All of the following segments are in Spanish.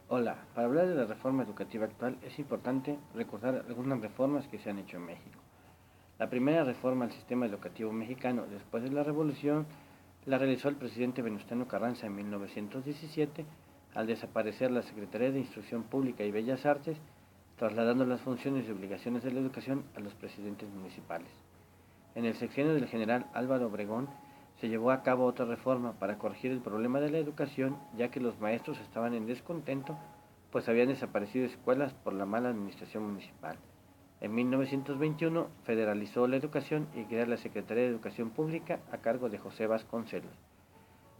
Hola, para hablar de la reforma educativa actual es importante recordar algunas reformas que se han hecho en México. La primera reforma al sistema educativo mexicano después de la Revolución la realizó el presidente Venustiano Carranza en 1917 al desaparecer la Secretaría de Instrucción Pública y Bellas Artes, trasladando las funciones y obligaciones de la educación a los presidentes municipales. En el sexenio del general Álvaro Obregón se llevó a cabo otra reforma para corregir el problema de la educación, ya que los maestros estaban en descontento, pues habían desaparecido escuelas por la mala administración municipal. En 1921 federalizó la educación y creó la Secretaría de Educación Pública a cargo de José Vasconcelos.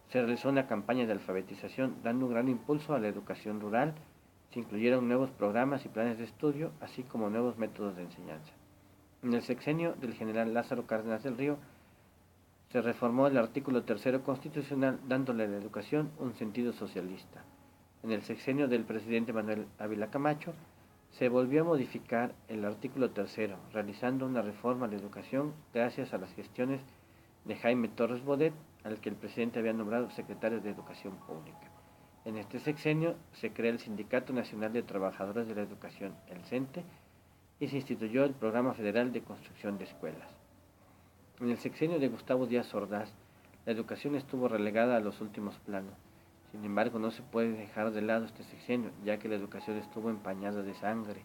Se realizó una campaña de alfabetización dando un gran impulso a la educación rural. Se incluyeron nuevos programas y planes de estudio, así como nuevos métodos de enseñanza. En el sexenio del general Lázaro Cárdenas del Río se reformó el artículo tercero constitucional dándole a la educación un sentido socialista. En el sexenio del presidente Manuel Ávila Camacho se volvió a modificar el artículo tercero, realizando una reforma a la educación gracias a las gestiones de Jaime Torres Bodet, al que el presidente había nombrado secretario de Educación Pública. En este sexenio se crea el Sindicato Nacional de Trabajadores de la Educación, el CENTE, y se instituyó el Programa Federal de Construcción de Escuelas. En el sexenio de Gustavo Díaz Ordaz, la educación estuvo relegada a los últimos planos. Sin embargo, no se puede dejar de lado este sexenio, ya que la educación estuvo empañada de sangre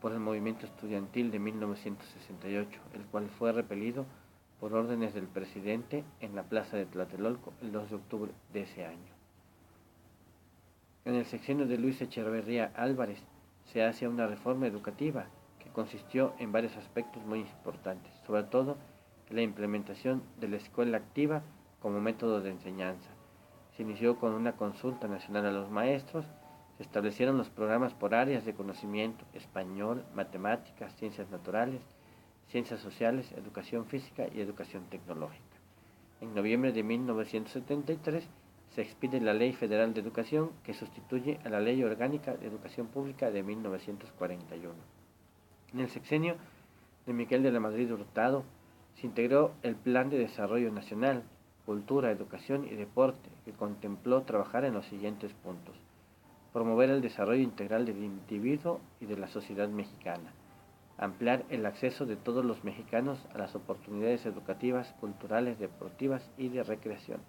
por el movimiento estudiantil de 1968, el cual fue repelido por órdenes del presidente en la plaza de Tlatelolco el 2 de octubre de ese año. En el sexenio de Luis Echeverría Álvarez se hace una reforma educativa que consistió en varios aspectos muy importantes, sobre todo la implementación de la escuela activa como método de enseñanza. Se inició con una consulta nacional a los maestros, se establecieron los programas por áreas de conocimiento, español, matemáticas, ciencias naturales, ciencias sociales, educación física y educación tecnológica. En noviembre de 1973 se expide la Ley Federal de Educación que sustituye a la Ley Orgánica de Educación Pública de 1941. En el sexenio de Miguel de la Madrid Hurtado se integró el Plan de Desarrollo Nacional, Cultura, Educación y Deporte, que contempló trabajar en los siguientes puntos: promover el desarrollo integral del individuo y de la sociedad mexicana, ampliar el acceso de todos los mexicanos a las oportunidades educativas, culturales, deportivas y de recreación,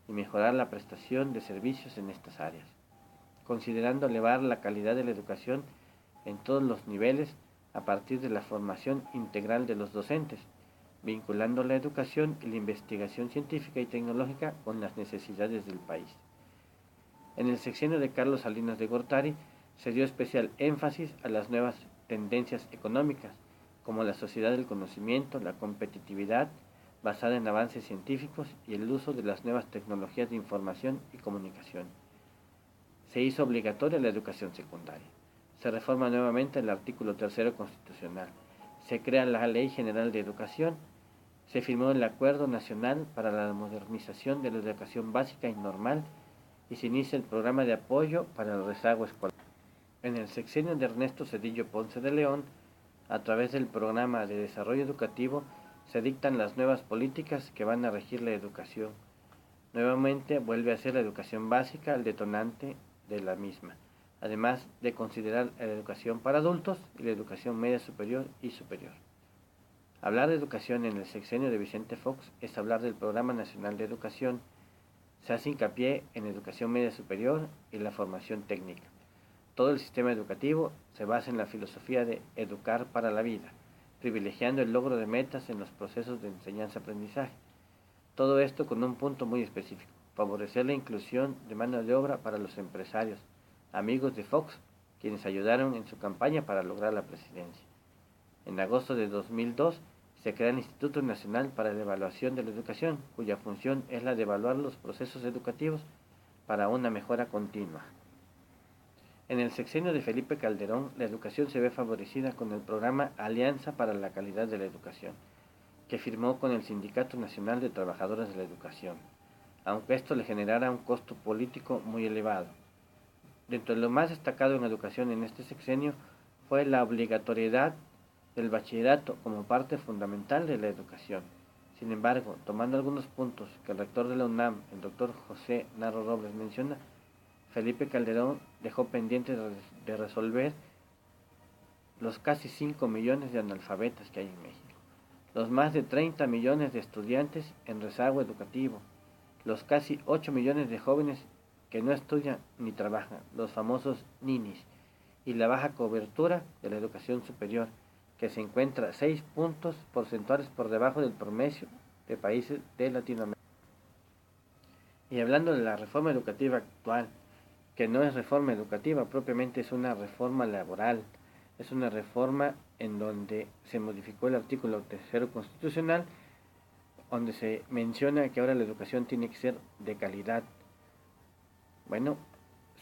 y mejorar la prestación de servicios en estas áreas, considerando elevar la calidad de la educación en todos los niveles a partir de la formación integral de los docentes, vinculando la educación y la investigación científica y tecnológica con las necesidades del país. En el sexenio de Carlos Salinas de Gortari se dio especial énfasis a las nuevas tendencias económicas, como la sociedad del conocimiento, la competitividad basada en avances científicos y el uso de las nuevas tecnologías de información y comunicación. Se hizo obligatoria la educación secundaria. Se reforma nuevamente el artículo tercero constitucional. Se crea la Ley General de Educación. Se firmó el Acuerdo Nacional para la Modernización de la Educación Básica y Normal y se inicia el programa de apoyo para el rezago escolar. En el sexenio de Ernesto Zedillo Ponce de León, a través del programa de desarrollo educativo, se dictan las nuevas políticas que van a regir la educación. Nuevamente vuelve a ser la educación básica el detonante de la misma, además de considerar la educación para adultos y la educación media superior y superior. Hablar de educación en el sexenio de Vicente Fox es hablar del Programa Nacional de Educación. Se hace hincapié en la educación media superior y la formación técnica. Todo el sistema educativo se basa en la filosofía de educar para la vida, privilegiando el logro de metas en los procesos de enseñanza-aprendizaje. Todo esto con un punto muy específico: favorecer la inclusión de mano de obra para los empresarios, amigos de Fox, quienes ayudaron en su campaña para lograr la presidencia. En agosto de 2002 se crea el Instituto Nacional para la Evaluación de la Educación, cuya función es la de evaluar los procesos educativos para una mejora continua. En el sexenio de Felipe Calderón, la educación se ve favorecida con el programa Alianza para la Calidad de la Educación, que firmó con el Sindicato Nacional de Trabajadores de la Educación, aunque esto le generara un costo político muy elevado. Dentro de lo más destacado en educación en este sexenio fue la obligatoriedad del bachillerato como parte fundamental de la educación. Sin embargo, tomando algunos puntos que el rector de la UNAM, el doctor José Narro Robles, menciona, Felipe Calderón dejó pendiente de resolver los casi 5 millones de analfabetas que hay en México, los más de 30 millones de estudiantes en rezago educativo, los casi 8 millones de jóvenes que no estudian ni trabajan, los famosos ninis, y la baja cobertura de la educación superior, que se encuentra 6 puntos porcentuales por debajo del promedio de países de Latinoamérica. Y hablando de la reforma educativa actual, que no es reforma educativa, propiamente es una reforma laboral, es una reforma en donde se modificó el artículo 3 constitucional, donde se menciona que ahora la educación tiene que ser de calidad. Bueno,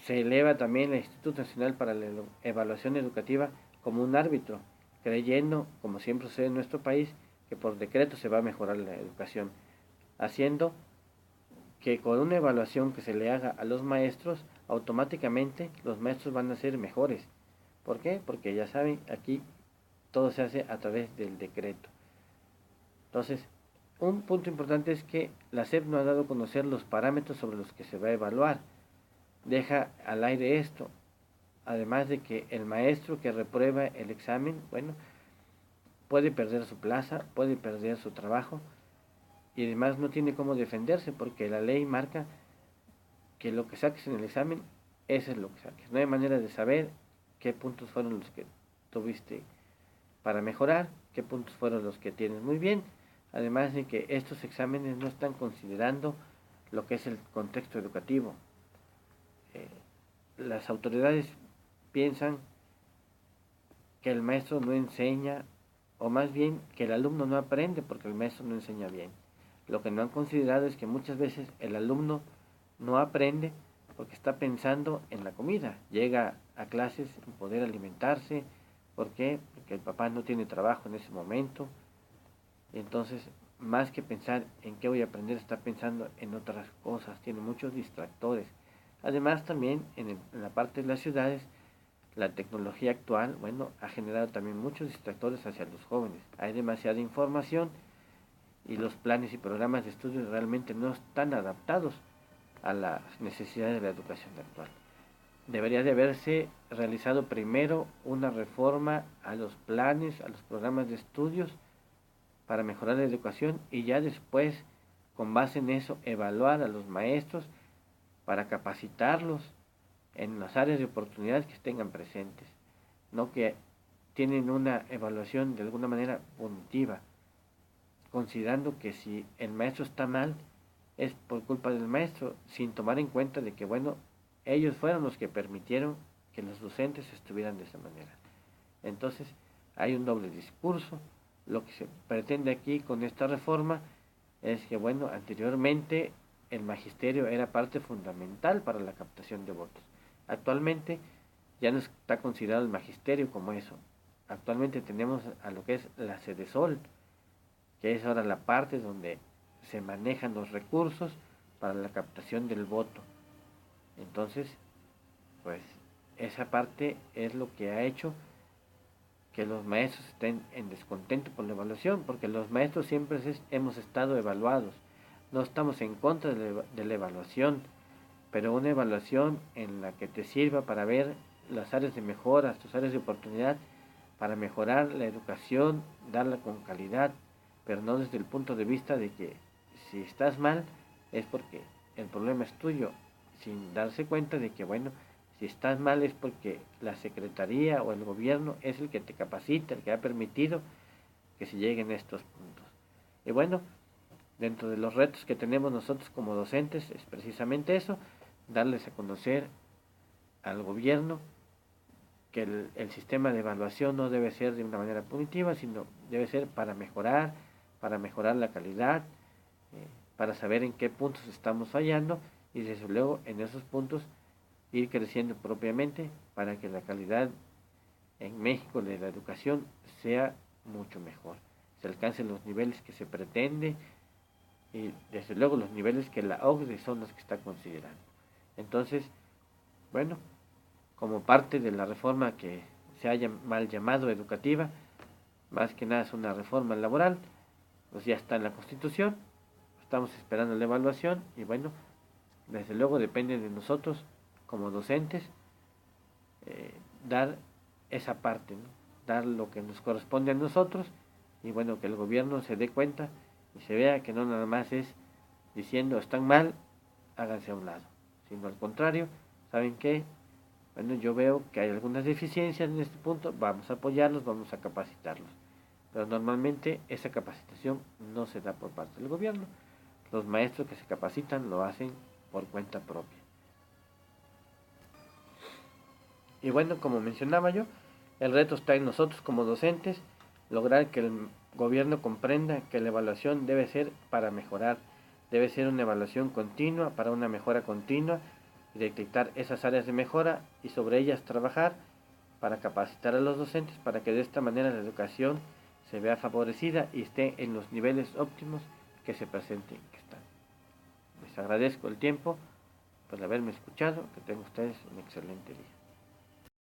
se eleva también el Instituto Nacional para la Evaluación Educativa como un árbitro, creyendo, como siempre sucede en nuestro país, que por decreto se va a mejorar la educación, haciendo que con una evaluación que se le haga a los maestros, automáticamente los maestros van a ser mejores. ¿Por qué? Porque ya saben, aquí todo se hace a través del decreto. Entonces, un punto importante es que la SEP no ha dado a conocer los parámetros sobre los que se va a evaluar. Deja al aire esto, además de que el maestro que reprueba el examen, bueno, puede perder su plaza, puede perder su trabajo, y además no tiene cómo defenderse porque la ley marca que lo que saques en el examen, eso es lo que saques. No hay manera de saber qué puntos fueron los que tuviste para mejorar, qué puntos fueron los que tienes muy bien, además de que estos exámenes no están considerando lo que es el contexto educativo. Las autoridades piensan que el maestro no enseña, o más bien que el alumno no aprende porque el maestro no enseña bien. Lo que no han considerado es que muchas veces el alumno no aprende porque está pensando en la comida. Llega a clases en poder alimentarse. ¿Por qué? Porque el papá no tiene trabajo en ese momento. Entonces, más que pensar en qué voy a aprender, está pensando en otras cosas. Tiene muchos distractores. Además, también en la parte de las ciudades, la tecnología actual, bueno, ha generado también muchos distractores hacia los jóvenes. Hay demasiada información y los planes y programas de estudio realmente no están adaptados a las necesidades de la educación actual. Debería de haberse realizado primero una reforma a los planes, a los programas de estudios para mejorar la educación y ya después, con base en eso, evaluar a los maestros para capacitarlos en las áreas de oportunidad que tengan presentes, no que tienen una evaluación de alguna manera punitiva, considerando que si el maestro está mal, es por culpa del maestro, sin tomar en cuenta de que, bueno, ellos fueron los que permitieron que los docentes estuvieran de esa manera. Entonces, hay un doble discurso. Lo que se pretende aquí con esta reforma es que, bueno, anteriormente el magisterio era parte fundamental para la captación de votos. Actualmente ya no está considerado el magisterio como eso. Actualmente tenemos a lo que es la Sedesol, que es ahora la parte donde se manejan los recursos para la captación del voto. Entonces, pues esa parte es lo que ha hecho que los maestros estén en descontento por la evaluación, porque los maestros siempre hemos estado evaluados. No estamos en contra de la evaluación, pero una evaluación en la que te sirva para ver las áreas de mejora, tus áreas de oportunidad, para mejorar la educación, darla con calidad, pero no desde el punto de vista de que si estás mal es porque el problema es tuyo, sin darse cuenta de que, bueno, si estás mal es porque la secretaría o el gobierno es el que te capacita, el que ha permitido que se lleguen a estos puntos. Y bueno, dentro de los retos que tenemos nosotros como docentes es precisamente eso, darles a conocer al gobierno que el sistema de evaluación no debe ser de una manera punitiva, sino debe ser para mejorar la calidad, para saber en qué puntos estamos fallando y desde luego en esos puntos ir creciendo propiamente para que la calidad en México de la educación sea mucho mejor, se alcancen los niveles que se pretende y desde luego los niveles que la OCDE son los que está considerando. Entonces, bueno, como parte de la reforma que se haya mal llamado educativa, más que nada es una reforma laboral, pues ya está en la Constitución, estamos esperando la evaluación y bueno, desde luego depende de nosotros como docentes, dar esa parte, ¿no? Dar lo que nos corresponde a nosotros, y bueno, que el gobierno se dé cuenta y se vea que no nada más es diciendo están mal, háganse a un lado, sino al contrario, ¿saben qué? Bueno, yo veo que hay algunas deficiencias en este punto, vamos a apoyarlos, vamos a capacitarlos. Pero normalmente esa capacitación no se da por parte del gobierno. Los maestros que se capacitan lo hacen por cuenta propia. Y bueno, como mencionaba yo, el reto está en nosotros como docentes, lograr que el gobierno comprenda que la evaluación debe ser para mejorar, debe ser una evaluación continua para una mejora continua, y detectar esas áreas de mejora y sobre ellas trabajar para capacitar a los docentes para que de esta manera la educación se vea favorecida y esté en los niveles óptimos que se presenten que están. Les agradezco el tiempo por haberme escuchado, que tengan ustedes un excelente día.